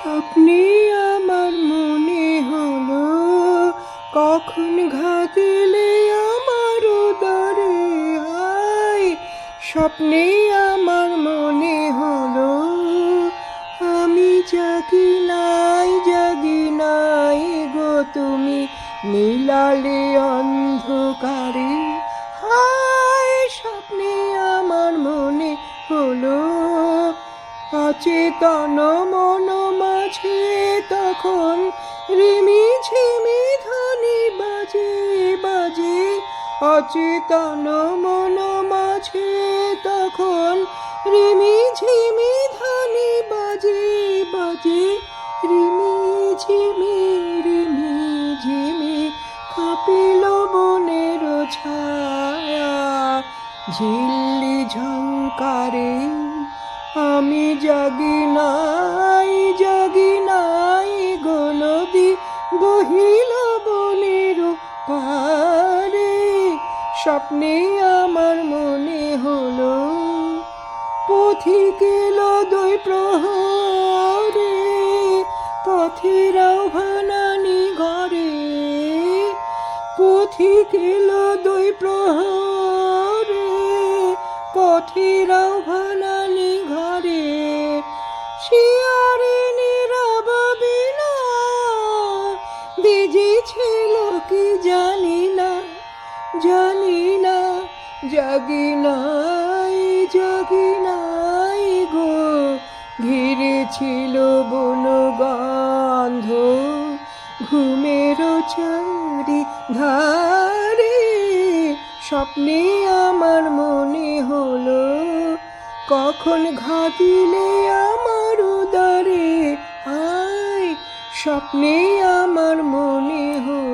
স্বপ্নে আমার মনে হলো কখন ঘাতিলে আমার উদরে হায়। স্বপ্নে আমার মনে হলো আমি জাগি নাই গো তুমি মিলালে অন্ধকারে হায়। স্বপ্নে আমার মনে হলো অচেতন মন মাঝে তখন রিমি ঝিমি ধ্বনি বাজে বাজে। অচেতন মন মাঝে তখন রিমি ঝিমি ধ্বনি বাজে বাজে। রিমি ঝিমি কাঁপিল বনের ছায়া ঝিল্লি ঝংকারে আমি জাগি নাই গো নদী বহিল বনের পারে। স্বপ্নে আমার মনে হলো পথিক এলো দুই প্রহরে পথের আহ্বানানি ঘরে। পথিক এলো দুই প্রহরে পথের আহ্বানানি ঘরে। শিয়ারে নীরব বিনা বেজেছিল কি জানি না জাগি নাই গো ঘিরেছিল বনগন্ধ ঘুমের চারি ধারে। স্বপ্নে আমার মনে হলো কখন ঘাতিলে আমার উদরে হায়। স্বপ্নে আমার মনে হলো